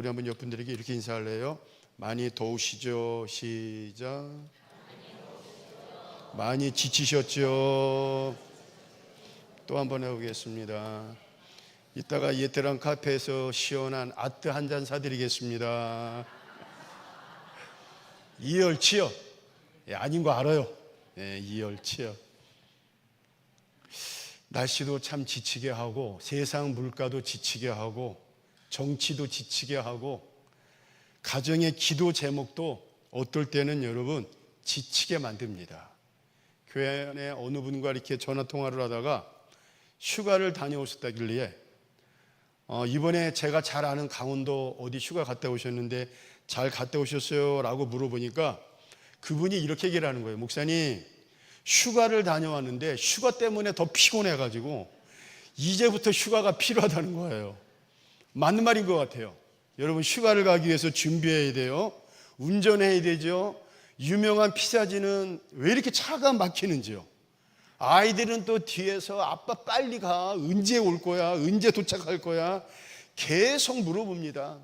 우리 한번 옆분들에게 이렇게 인사할래요? 많이 더우시죠? 시작. 많이 지치셨죠? 또 한번 해보겠습니다. 이따가 예태랑 카페에서 시원한 아뜨 한 잔 사드리겠습니다. 이열치요? 아닌 거 알아요. 이열치요. 날씨도 참 지치게 하고, 세상 물가도 지치게 하고, 정치도 지치게 하고, 가정의 기도 제목도 어떨 때는 여러분 지치게 만듭니다. 교회 안에 어느 분과 이렇게 전화 통화를 하다가 휴가를 다녀오셨다길래 이번에 제가 잘 아는 강원도 어디 휴가 갔다 오셨는데 잘 갔다 오셨어요? 라고 물어보니까 그분이 이렇게 얘기를 하는 거예요. 목사님, 휴가를 다녀왔는데 휴가 때문에 더 피곤해가지고 이제부터 휴가가 필요하다는 거예요. 맞는 말인 것 같아요. 여러분, 휴가를 가기 위해서 준비해야 돼요. 운전해야 되죠. 유명한 피자지는 왜 이렇게 차가 막히는지요. 아이들은 또 뒤에서 아빠 빨리 가, 언제 올 거야, 언제 도착할 거야 계속 물어봅니다.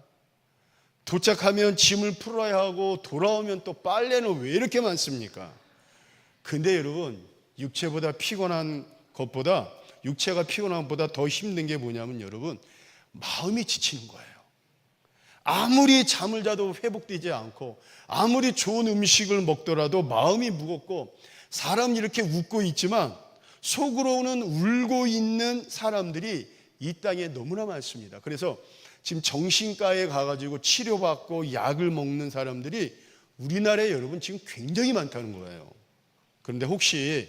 도착하면 짐을 풀어야 하고 돌아오면 또 빨래는 왜 이렇게 많습니까? 근데 여러분, 육체가 피곤한 것보다 더 힘든 게 뭐냐면 여러분, 마음이 지치는 거예요. 아무리 잠을 자도 회복되지 않고, 아무리 좋은 음식을 먹더라도 마음이 무겁고, 사람이 이렇게 웃고 있지만 속으로는 울고 있는 사람들이 이 땅에 너무나 많습니다. 그래서 지금 정신과에 가가지고 치료받고 약을 먹는 사람들이 우리나라에 여러분 지금 굉장히 많다는 거예요. 그런데 혹시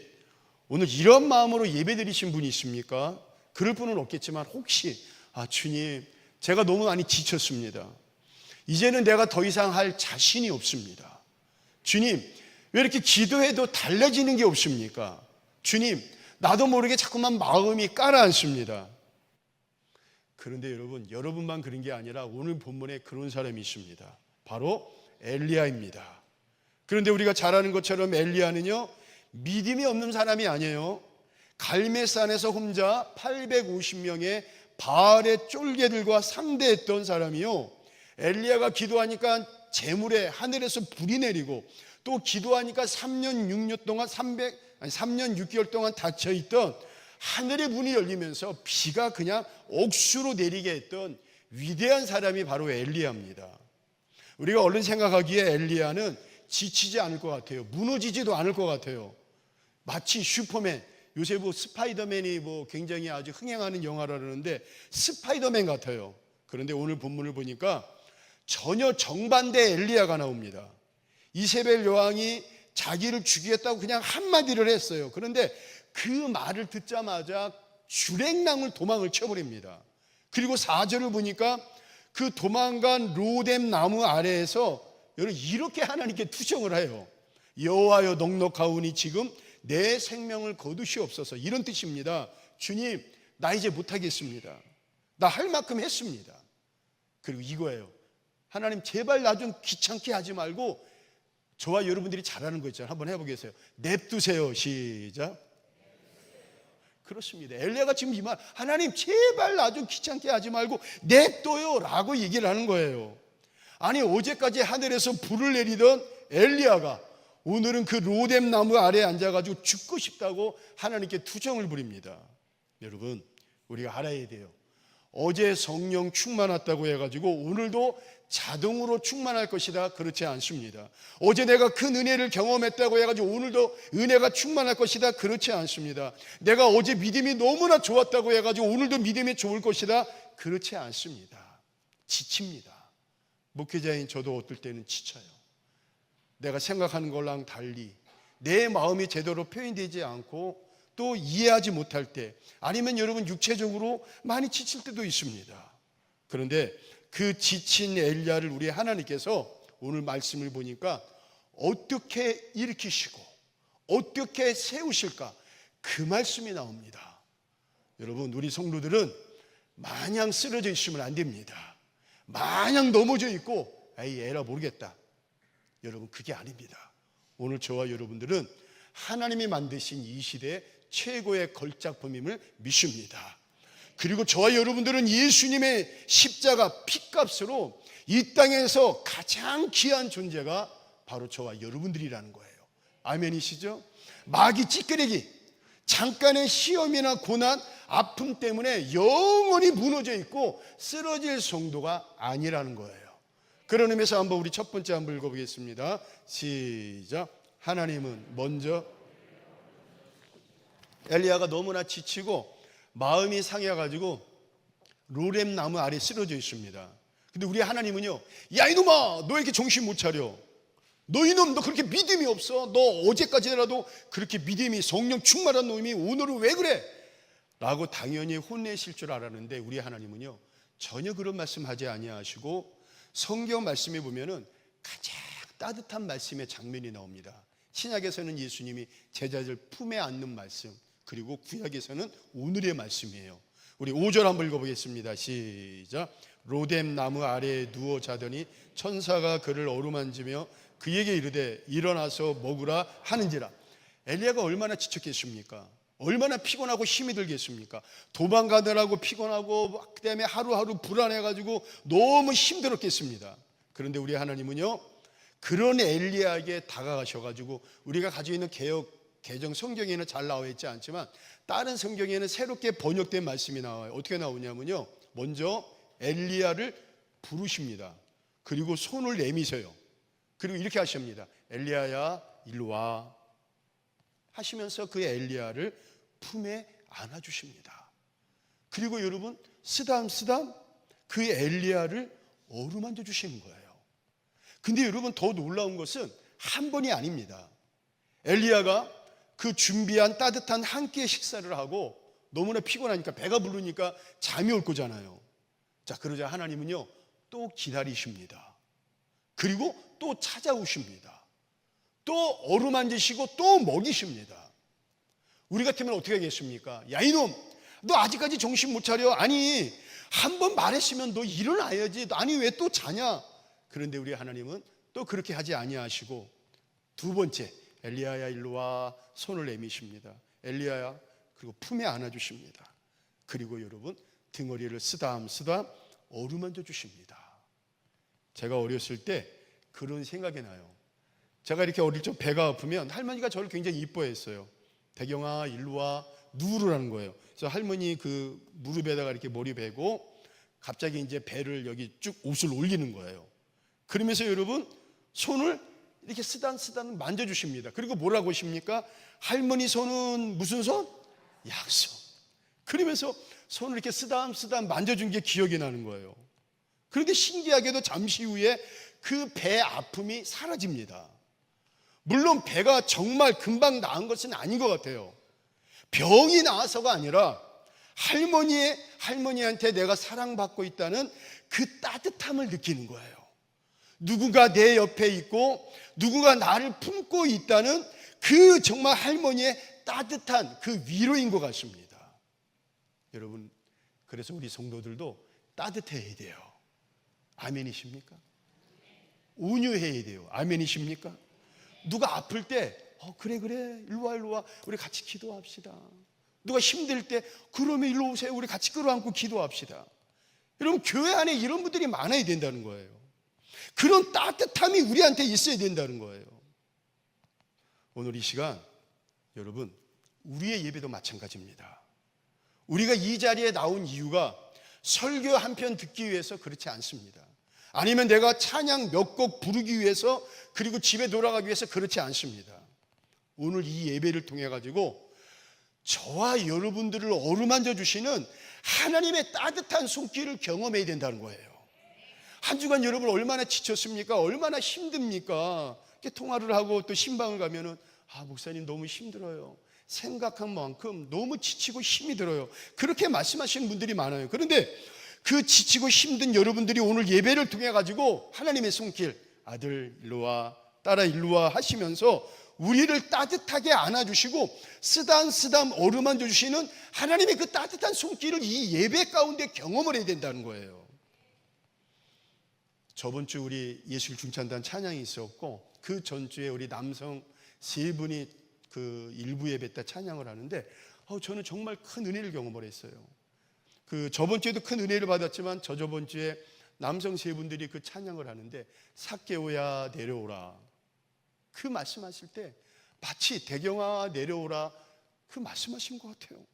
오늘 이런 마음으로 예배 드리신 분이 있습니까? 그럴 분은 없겠지만 혹시 주님, 제가 너무 많이 지쳤습니다. 이제는 내가 더 이상 할 자신이 없습니다. 주님, 왜 이렇게 기도해도 달라지는 게 없습니까? 주님, 나도 모르게 자꾸만 마음이 가라앉습니다. 그런데 여러분만 그런 게 아니라 오늘 본문에 그런 사람이 있습니다. 바로 엘리야입니다. 그런데 우리가 잘 아는 것처럼 엘리야는요, 믿음이 없는 사람이 아니에요. 갈멜산에서 혼자 850명의 바알의 쫄개들과 상대했던 사람이요, 엘리야가 기도하니까 재물에 하늘에서 불이 내리고, 또 기도하니까 3년 6개월 동안 닫혀있던 하늘의 문이 열리면서 비가 그냥 옥수로 내리게 했던 위대한 사람이 바로 엘리야입니다. 우리가 얼른 생각하기에 엘리야는 지치지 않을 것 같아요. 무너지지도 않을 것 같아요. 마치 슈퍼맨, 요새 스파이더맨이 굉장히 아주 흥행하는 영화라는데 스파이더맨 같아요. 그런데 오늘 본문을 보니까 전혀 정반대 엘리야가 나옵니다. 이세벨 여왕이 자기를 죽이겠다고 그냥 한마디를 했어요. 그런데 그 말을 듣자마자 주랭랑을 도망을 쳐버립니다. 그리고 4절을 보니까 그 도망간 로뎀 나무 아래에서 이렇게 하나님께 투정을 해요. 여호와여, 넉넉하오니 지금 내 생명을 거두시옵소서. 이런 뜻입니다. 주님, 나 이제 못하겠습니다. 나 할 만큼 했습니다. 그리고 이거예요. 하나님, 제발 나 좀 귀찮게 하지 말고, 저와 여러분들이 잘하는 거 있잖아요. 한번 해보겠어요. 냅두세요. 시작. 그렇습니다. 엘리야가 지금 이 말, 하나님 제발 나 좀 귀찮게 하지 말고 냅둬요 라고 얘기를 하는 거예요. 아니, 어제까지 하늘에서 불을 내리던 엘리야가 오늘은 그 로뎀 나무 아래에 앉아가지고 죽고 싶다고 하나님께 투정을 부립니다. 여러분, 우리가 알아야 돼요. 어제 성령 충만했다고 해가지고 오늘도 자동으로 충만할 것이다, 그렇지 않습니다. 어제 내가 큰 은혜를 경험했다고 해가지고 오늘도 은혜가 충만할 것이다, 그렇지 않습니다. 내가 어제 믿음이 너무나 좋았다고 해가지고 오늘도 믿음이 좋을 것이다, 그렇지 않습니다. 지칩니다. 목회자인 저도 어떨 때는 지쳐요. 내가 생각하는 거랑 달리 내 마음이 제대로 표현되지 않고 또 이해하지 못할 때, 아니면 여러분 육체적으로 많이 지칠 때도 있습니다. 그런데 그 지친 엘리야를 우리 하나님께서 오늘 말씀을 보니까 어떻게 일으키시고 어떻게 세우실까, 그 말씀이 나옵니다. 여러분, 우리 성도들은 마냥 쓰러져 있으면 안 됩니다. 마냥 넘어져 있고 에이 에라 모르겠다, 여러분, 그게 아닙니다. 오늘 저와 여러분들은 하나님이 만드신 이 시대의 최고의 걸작품임을 믿습니다. 그리고 저와 여러분들은 예수님의 십자가 피값으로 이 땅에서 가장 귀한 존재가 바로 저와 여러분들이라는 거예요. 아멘이시죠? 마귀 찌끄레기, 잠깐의 시험이나 고난, 아픔 때문에 영원히 무너져 있고 쓰러질 정도가 아니라는 거예요. 그런 의미에서 한번 우리 첫 번째 한번 읽어보겠습니다. 시작. 하나님은 먼저, 엘리야가 너무나 지치고 마음이 상해가지고 로뎀 나무 아래 쓰러져 있습니다. 근데 우리 하나님은요, 야 이놈아, 너 이렇게 정신 못 차려. 너 이놈, 너 그렇게 믿음이 없어. 너 어제까지라도 그렇게 믿음이 성령 충만한 놈이 오늘은 왜 그래? 라고 당연히 혼내실 줄 알았는데 우리 하나님은요, 전혀 그런 말씀하지 아니하시고 성경 말씀에 보면은 가장 따뜻한 말씀의 장면이 나옵니다. 신약에서는 예수님이 제자들 품에 안는 말씀, 그리고 구약에서는 오늘의 말씀이에요. 우리 5절 한번 읽어보겠습니다. 시작. 로뎀 나무 아래에 누워 자더니 천사가 그를 어루만지며 그에게 이르되 일어나서 먹으라 하는지라. 엘리야가 얼마나 지쳤겠습니까? 얼마나 피곤하고 힘이 들겠습니까? 도망가느라고 피곤하고 그다음에 하루하루 불안해가지고 너무 힘들었겠습니다. 그런데 우리 하나님은요, 그런 엘리야에게 다가가셔가지고, 우리가 가지고 있는 개정 성경에는 잘 나와 있지 않지만 다른 성경에는 새롭게 번역된 말씀이 나와요. 어떻게 나오냐면요, 먼저 엘리야를 부르십니다. 그리고 손을 내미세요. 그리고 이렇게 하십니다. 엘리야야 일로 와 하시면서 그 엘리야를 품에 안아주십니다. 그리고 여러분, 쓰담쓰담 그 엘리야를 어루만져 주시는 거예요. 근데 여러분, 더 놀라운 것은 한 번이 아닙니다. 엘리야가 그 준비한 따뜻한 한 끼의 식사를 하고 너무나 피곤하니까, 배가 부르니까 잠이 올 거잖아요. 자, 그러자 하나님은요, 또 기다리십니다. 그리고 또 찾아오십니다. 또 어루만지시고 또 먹이십니다. 우리 같으면 어떻게 하겠습니까? 야 이놈, 너 아직까지 정신 못 차려? 아니, 한 번 말했으면 너 일어나야지. 아니 왜 또 자냐? 그런데 우리 하나님은 또 그렇게 하지 아니하시고 두 번째, 엘리야야 일로 와 손을 내미십니다. 엘리야야, 그리고 품에 안아주십니다. 그리고 여러분, 등허리를 쓰담쓰담 어루만져 주십니다. 제가 어렸을 때 그런 생각이 나요. 제가 이렇게 어릴 적 배가 아프면 할머니가 저를 굉장히 이뻐했어요. 대경아 일로 와, 누우라는 거예요. 그래서 할머니 그 무릎에다가 이렇게 머리 베고 갑자기 이제 배를 여기 쭉 옷을 올리는 거예요. 그러면서 여러분, 손을 이렇게 쓰담쓰담 만져주십니다. 그리고 뭐라고 하십니까? 할머니 손은 무슨 손? 약손. 그러면서 손을 이렇게 쓰담쓰담 만져준 게 기억이 나는 거예요. 그런데 신기하게도 잠시 후에 그 배 아픔이 사라집니다. 물론 배가 정말 금방 나은 것은 아닌 것 같아요. 병이 나아서가 아니라 할머니한테 내가 사랑받고 있다는 그 따뜻함을 느끼는 거예요. 누군가 내 옆에 있고 누군가 나를 품고 있다는 그 정말 할머니의 따뜻한 그 위로인 것 같습니다. 여러분, 그래서 우리 성도들도 따뜻해야 돼요. 아멘이십니까? 온유해야 돼요. 아멘이십니까? 누가 아플 때 그래 일로 와 우리 같이 기도합시다. 누가 힘들 때 그러면 일로 오세요. 우리 같이 끌어안고 기도합시다. 여러분, 교회 안에 이런 분들이 많아야 된다는 거예요. 그런 따뜻함이 우리한테 있어야 된다는 거예요. 오늘 이 시간 여러분, 우리의 예배도 마찬가지입니다. 우리가 이 자리에 나온 이유가 설교 한 편 듣기 위해서 그렇지 않습니다. 아니면 내가 찬양 몇 곡 부르기 위해서, 그리고 집에 돌아가기 위해서 그렇지 않습니다. 오늘 이 예배를 통해 가지고 저와 여러분들을 어루만져 주시는 하나님의 따뜻한 손길을 경험해야 된다는 거예요. 한 주간 여러분 얼마나 지쳤습니까? 얼마나 힘듭니까? 이렇게 통화를 하고 또 신방을 가면은 목사님 너무 힘들어요. 생각한 만큼 너무 지치고 힘이 들어요. 그렇게 말씀하시는 분들이 많아요. 그런데 그 지치고 힘든 여러분들이 오늘 예배를 통해 가지고 하나님의 손길, 아들 일로 와, 딸아 일로 와 하시면서 우리를 따뜻하게 안아주시고 쓰담쓰담 어루만져 주시는 하나님의 그 따뜻한 손길을 이 예배 가운데 경험을 해야 된다는 거예요. 저번 주 우리 예술 중찬단 찬양이 있었고, 그 전주에 우리 남성 세 분이 그 일부 예배 때 찬양을 하는데 저는 정말 큰 은혜를 경험을 했어요. 그 저번 주에도 큰 은혜를 받았지만 저저번 주에 남성 세 분들이 그 찬양을 하는데 삭개오야 내려오라, 그 말씀하실 때 마치 대경아 내려오라 그 말씀하신 것 같아요.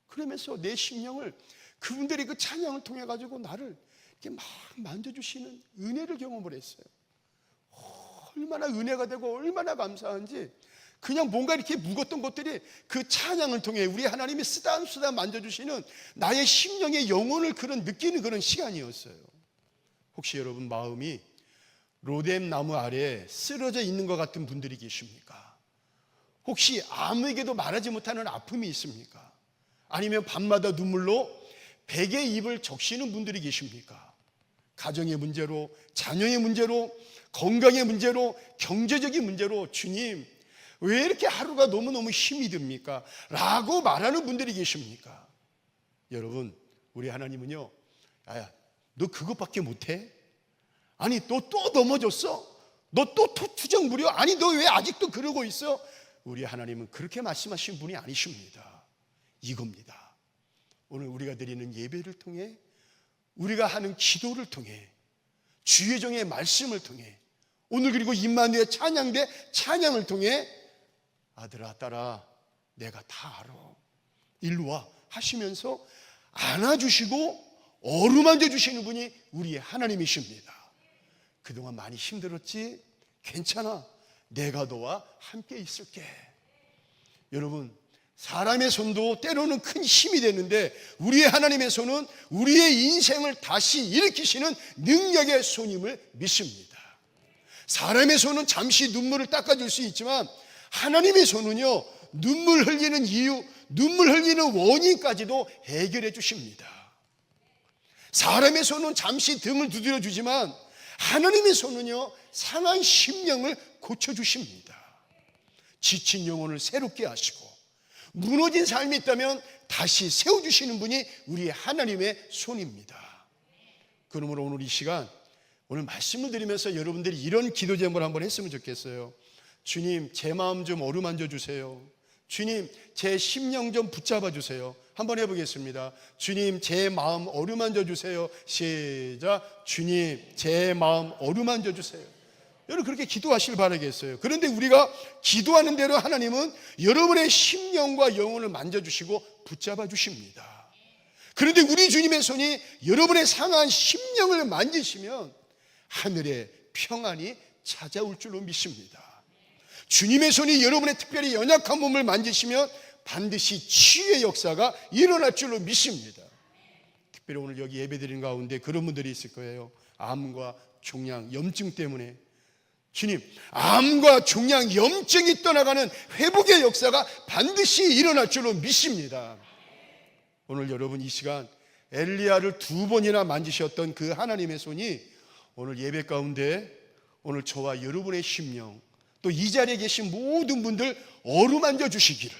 그러면서 내 심령을 그분들이 그 찬양을 통해 가지고 나를 이렇게 막 만져주시는 은혜를 경험을 했어요. 얼마나 은혜가 되고 얼마나 감사한지, 그냥 뭔가 이렇게 묵었던 것들이 그 찬양을 통해 우리 하나님이 쓰담쓰담 만져주시는 나의 심령의 영혼을 그런 느끼는 그런 시간이었어요. 혹시 여러분 마음이 로뎀 나무 아래에 쓰러져 있는 것 같은 분들이 계십니까? 혹시 아무에게도 말하지 못하는 아픔이 있습니까? 아니면 밤마다 눈물로 베개 입을 적시는 분들이 계십니까? 가정의 문제로, 자녀의 문제로, 건강의 문제로, 경제적인 문제로 주님 왜 이렇게 하루가 너무너무 힘이 듭니까? 라고 말하는 분들이 계십니까? 여러분, 우리 하나님은요, 야, 너 그것밖에 못해? 아니 너 또 넘어졌어? 너 또 투정 부려? 아니 너 왜 아직도 그러고 있어? 우리 하나님은 그렇게 말씀하신 분이 아니십니다. 이겁니다. 오늘 우리가 드리는 예배를 통해, 우리가 하는 기도를 통해, 주의 종의 말씀을 통해, 오늘 그리고 임마누엘 찬양대 찬양을 통해 아들아 딸아 내가 다 알아, 일로 와 하시면서 안아주시고 어루만져 주시는 분이 우리의 하나님이십니다. 그동안 많이 힘들었지? 괜찮아, 내가 너와 함께 있을게. 여러분, 사람의 손도 때로는 큰 힘이 되는데 우리의 하나님의 손은 우리의 인생을 다시 일으키시는 능력의 손임을 믿습니다. 사람의 손은 잠시 눈물을 닦아줄 수 있지만 하나님의 손은요, 눈물 흘리는 이유, 눈물 흘리는 원인까지도 해결해 주십니다. 사람의 손은 잠시 등을 두드려 주지만 하나님의 손은요, 상한 심령을 고쳐주십니다. 지친 영혼을 새롭게 하시고 무너진 삶이 있다면 다시 세워주시는 분이 우리 하나님의 손입니다. 그러므로 오늘 이 시간, 오늘 말씀을 드리면서 여러분들이 이런 기도 제목을 한번 했으면 좋겠어요. 주님, 제 마음 좀 어루만져 주세요. 주님, 제 심령 좀 붙잡아 주세요. 한번 해보겠습니다. 주님, 제 마음 어루만져 주세요. 시작. 주님, 제 마음 어루만져 주세요. 여러분 그렇게 기도하시길 바라겠어요. 그런데 우리가 기도하는 대로 하나님은 여러분의 심령과 영혼을 만져주시고 붙잡아 주십니다. 그런데 우리 주님의 손이 여러분의 상한 심령을 만지시면 하늘의 평안이 찾아올 줄로 믿습니다. 주님의 손이 여러분의 특별히 연약한 몸을 만지시면 반드시 치유의 역사가 일어날 줄로 믿습니다. 특별히 오늘 여기 예배드리는 가운데 그런 분들이 있을 거예요. 암과 종양, 염증 때문에 주님, 암과 종양, 염증이 떠나가는 회복의 역사가 반드시 일어날 줄로 믿습니다. 오늘 여러분 이 시간 엘리야를 2번이나 만지셨던 그 하나님의 손이 오늘 예배 가운데 오늘 저와 여러분의 심령, 또 이 자리에 계신 모든 분들 어루만져 주시기를,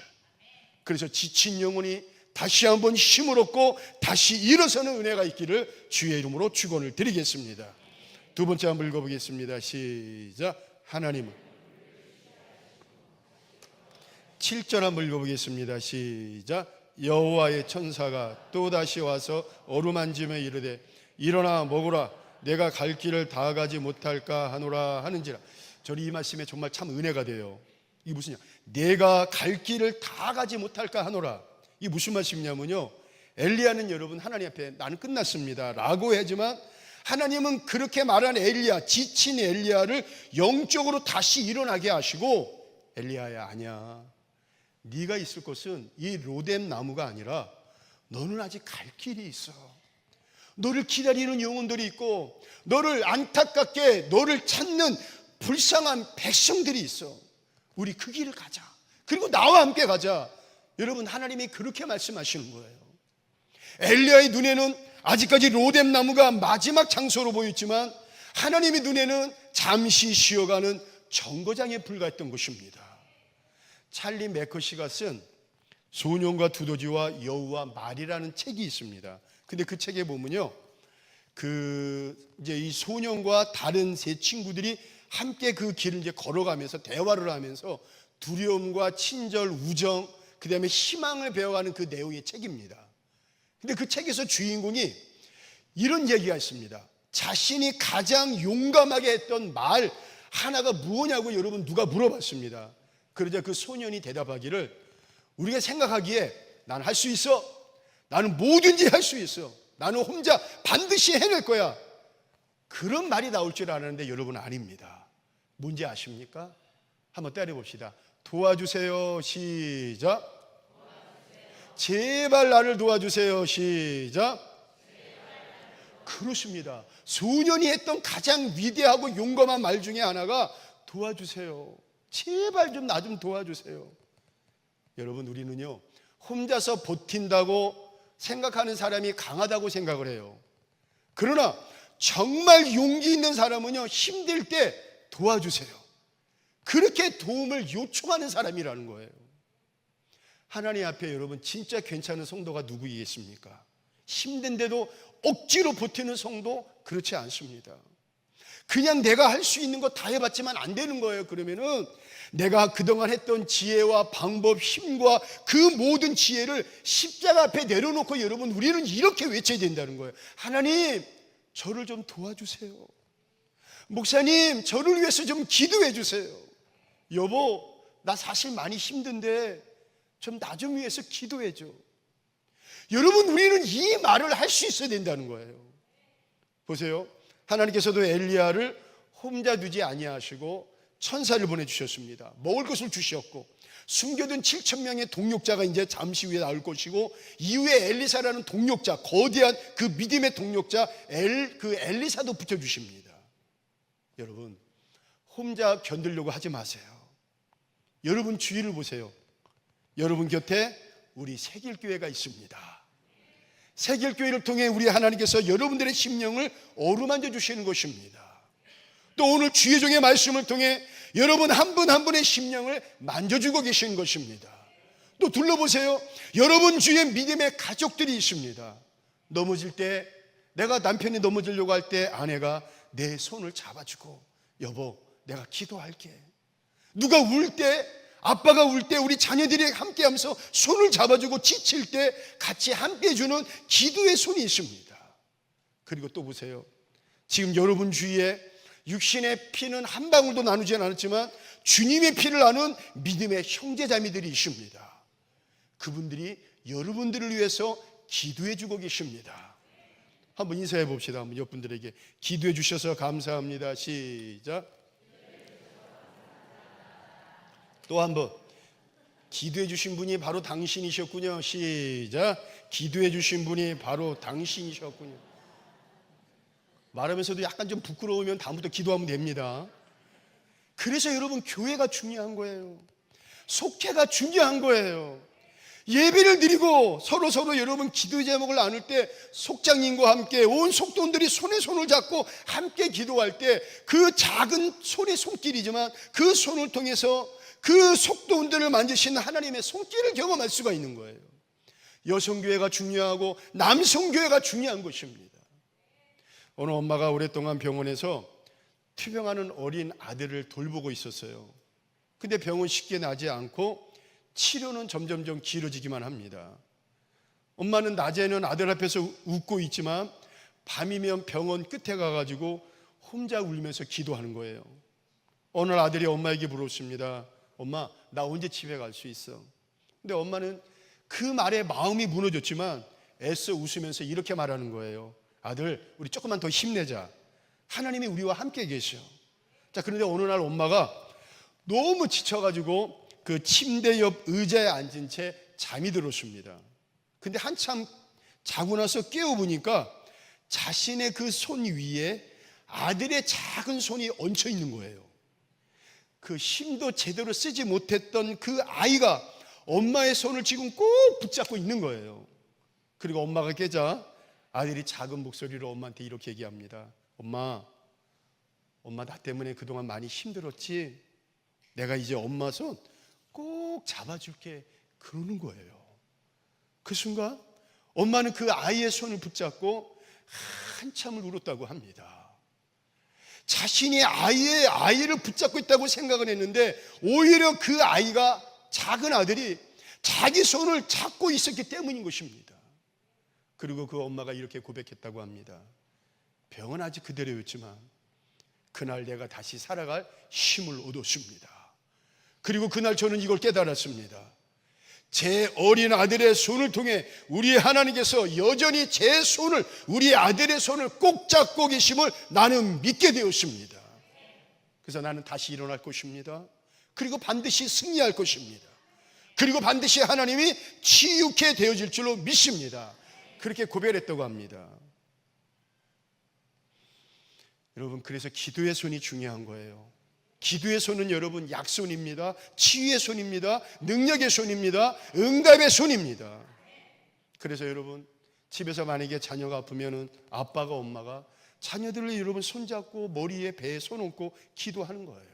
그래서 지친 영혼이 다시 한번 힘을 얻고 다시 일어서는 은혜가 있기를 주의 이름으로 축원을 드리겠습니다. 두 번째 한번 읽어보겠습니다. 시작. 하나님은 7절 한번 읽어보겠습니다. 시작. 여호와의 천사가 또다시 와서 어루만지며 이르되 일어나 먹으라, 내가 갈 길을 다 가지 못할까 하노라 하는지라. 저는 이 말씀에 정말 참 은혜가 돼요. 이게 무슨, 내가 갈 길을 다 가지 못할까 하노라, 이게 무슨 말씀이냐면요, 엘리야는 여러분 하나님 앞에 나는 끝났습니다 라고 하지만 하나님은 그렇게 말한 엘리야, 지친 엘리야를 영적으로 다시 일어나게 하시고, 엘리야야 아니야, 네가 있을 곳은 이 로뎀 나무가 아니라 너는 아직 갈 길이 있어. 너를 기다리는 영혼들이 있고 너를 안타깝게 너를 찾는 불쌍한 백성들이 있어. 우리 그 길을 가자. 그리고 나와 함께 가자. 여러분 하나님이 그렇게 말씀하시는 거예요. 엘리야의 눈에는 아직까지 로뎀 나무가 마지막 장소로 보였지만 하나님의 눈에는 잠시 쉬어가는 정거장에 불과했던 것입니다. 찰리 매커시가 쓴 소년과 두더지와 여우와 말이라는 책이 있습니다. 근데 그 책에 보면요, 이제 이 소년과 다른 세 친구들이 함께 그 길을 이제 걸어가면서 대화를 하면서 두려움과 친절, 우정, 그 다음에 희망을 배워가는 그 내용의 책입니다. 근데 그 책에서 주인공이 이런 얘기가 있습니다. 자신이 가장 용감하게 했던 말 하나가 무엇냐고 여러분 누가 물어봤습니다. 그러자 그 소년이 대답하기를, 우리가 생각하기에 난 할 수 있어, 나는 뭐든지 할 수 있어, 나는 혼자 반드시 해낼 거야, 그런 말이 나올 줄 알았는데 여러분 아닙니다. 뭔지 아십니까? 한번 때려봅시다. 도와주세요. 시작. 제발 나를 도와주세요. 시작. 그렇습니다. 소년이 했던 가장 위대하고 용감한 말 중에 하나가 도와주세요. 제발 좀 나 좀 도와주세요. 여러분, 우리는요 혼자서 버틴다고 생각하는 사람이 강하다고 생각을 해요. 그러나 정말 용기 있는 사람은요 힘들 때 도와주세요, 그렇게 도움을 요청하는 사람이라는 거예요. 하나님 앞에 여러분 진짜 괜찮은 성도가 누구이겠습니까? 힘든데도 억지로 버티는 성도 그렇지 않습니다. 그냥 내가 할 수 있는 거 다 해봤지만 안 되는 거예요. 그러면은 내가 그동안 했던 지혜와 방법, 힘과 그 모든 지혜를 십자가 앞에 내려놓고 여러분 우리는 이렇게 외쳐야 된다는 거예요. 하나님, 저를 좀 도와주세요. 목사님, 저를 위해서 좀 기도해 주세요. 여보, 나 사실 많이 힘든데 좀 나 좀 위해서 기도해 줘. 여러분, 우리는 이 말을 할 수 있어야 된다는 거예요. 보세요. 하나님께서도 엘리야를 혼자 두지 아니하시고 천사를 보내주셨습니다. 먹을 것을 주셨고 숨겨둔 7,000명의 동력자가 이제 잠시 후에 나올 것이고, 이후에 엘리사라는 동력자, 거대한 그 믿음의 동력자 그 엘리사도 붙여주십니다. 여러분, 혼자 견디려고 하지 마세요. 여러분 주위를 보세요. 여러분 곁에 우리 새길교회가 있습니다. 새길교회를 통해 우리 하나님께서 여러분들의 심령을 어루만져 주시는 것입니다. 또 오늘 주의 종의 말씀을 통해 여러분 한 분 한 분의 심령을 만져주고 계신 것입니다. 또 둘러보세요. 여러분 주위에 믿음의 가족들이 있습니다. 넘어질 때, 내가 남편이 넘어지려고 할 때 아내가 내 손을 잡아주고, 여보 내가 기도할게. 누가 울 때, 아빠가 울 때 우리 자녀들이 함께 하면서 손을 잡아주고 지칠 때 같이 함께 해주는 기도의 손이 있습니다. 그리고 또 보세요. 지금 여러분 주위에 육신의 피는 한 방울도 나누지 않았지만 주님의 피를 나눈 믿음의 형제자매들이 있습니다. 그분들이 여러분들을 위해서 기도해 주고 계십니다. 한번 인사해 봅시다. 한번 옆분들에게 기도해 주셔서 감사합니다. 시작. 또 한번, 기도해 주신 분이 바로 당신이셨군요. 시작. 기도해 주신 분이 바로 당신이셨군요. 말하면서도 약간 좀 부끄러우면 다음부터 기도하면 됩니다. 그래서 여러분 교회가 중요한 거예요. 속회가 중요한 거예요. 예배를 드리고 서로 여러분 기도 제목을 나눌 때 속장님과 함께 온 속도원들이 손에 손을 잡고 함께 기도할 때 그 작은 손의 손길이지만 그 손을 통해서 그 속도원들을 만지신 하나님의 손길을 경험할 수가 있는 거예요. 여성교회가 중요하고 남성교회가 중요한 것입니다. 어느 엄마가 오랫동안 병원에서 투병하는 어린 아들을 돌보고 있었어요. 근데 병은 쉽게 나지 않고 치료는 점점점 길어지기만 합니다. 엄마는 낮에는 아들 앞에서 웃고 있지만 밤이면 병원 끝에 가가지고 혼자 울면서 기도하는 거예요. 어느 아들이 엄마에게 물었습니다. 엄마, 나 언제 집에 갈 수 있어? 근데 엄마는 그 말에 마음이 무너졌지만 애써 웃으면서 이렇게 말하는 거예요. 아들, 우리 조금만 더 힘내자. 하나님이 우리와 함께 계셔. 자, 그런데 어느 날 엄마가 너무 지쳐가지고 그 침대 옆 의자에 앉은 채 잠이 들었습니다. 근데 한참 자고 나서 깨어보니까 자신의 그 손 위에 아들의 작은 손이 얹혀 있는 거예요. 그 힘도 제대로 쓰지 못했던 그 아이가 엄마의 손을 지금 꼭 붙잡고 있는 거예요. 그리고 엄마가 깨자 아들이 작은 목소리로 엄마한테 이렇게 얘기합니다. 엄마 나 때문에 그동안 많이 힘들었지? 내가 이제 엄마 손 꼭 잡아줄게. 그러는 거예요. 그 순간 엄마는 그 아이의 손을 붙잡고 한참을 울었다고 합니다. 자신이 아이를 붙잡고 있다고 생각을 했는데 오히려 그 아이가, 작은 아들이 자기 손을 잡고 있었기 때문인 것입니다. 그리고 그 엄마가 이렇게 고백했다고 합니다. 병은 아직 그대로였지만 그날 내가 다시 살아갈 힘을 얻었습니다. 그리고 그날 저는 이걸 깨달았습니다. 제 어린 아들의 손을 통해 우리 하나님께서 여전히 제 손을, 우리 아들의 손을 꼭 잡고 계심을 나는 믿게 되었습니다. 그래서 나는 다시 일어날 것입니다. 그리고 반드시 승리할 것입니다. 그리고 반드시 하나님이 치유케 되어질 줄로 믿습니다. 그렇게 고백했다고 합니다. 여러분, 그래서 기도의 손이 중요한 거예요. 기도의 손은 여러분 약손입니다. 치유의 손입니다. 능력의 손입니다. 응답의 손입니다. 그래서 여러분, 집에서 만약에 자녀가 아프면은 아빠가, 엄마가 자녀들을 여러분 손잡고 머리에 배에 손 얹고 기도하는 거예요.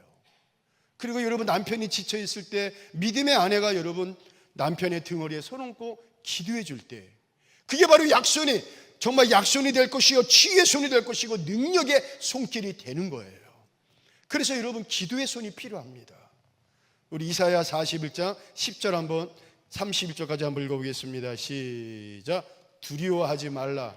그리고 여러분, 남편이 지쳐 있을 때 믿음의 아내가 여러분 남편의 등허리에 손 얹고 기도해 줄 때, 그게 바로 약손이, 정말 약손이 될 것이요 치유의 손이 될 것이고 능력의 손길이 되는 거예요. 그래서 여러분, 기도의 손이 필요합니다. 우리 이사야 41장 10절 한번, 31절까지 한번 읽어보겠습니다. 시작. 두려워하지 말라.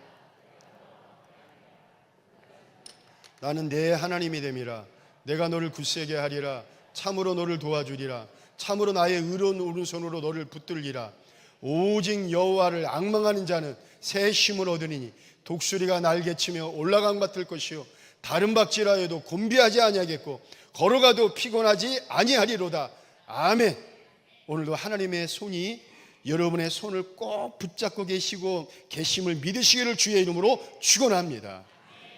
나는 내 하나님이 됨이라. 내가 너를 굳세게 하리라. 참으로 너를 도와주리라. 참으로 나의 의로운 오른손으로 너를 붙들리라. 오직 여호와를 앙망하는 자는 새 힘을 얻으리니 독수리가 날개치며 올라강 맡을 것이요 다른 박질하여도 곤비하지 아니하겠고 걸어가도 피곤하지 아니하리로다. 아멘. 오늘도 하나님의 손이 여러분의 손을 꼭 붙잡고 계시고 계심을 믿으시기를 주의 이름으로 축원합니다.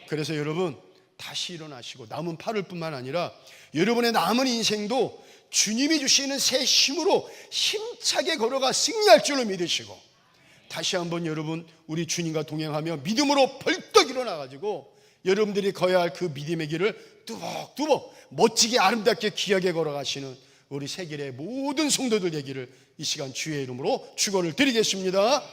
그래서 여러분, 다시 일어나시고 남은 8월 뿐만 아니라 여러분의 남은 인생도 주님이 주시는 새 힘으로 힘차게 걸어가 승리할 줄로 믿으시고, 다시 한번 여러분, 우리 주님과 동행하며 믿음으로 벌떡 일어나가지고 여러분들이 거야 할 그 믿음의 길을 뚜벅뚜벅 멋지게 아름답게 귀하게 걸어가시는 우리 세길의 모든 성도들 되기를 이 시간 주의 이름으로 축원을 드리겠습니다.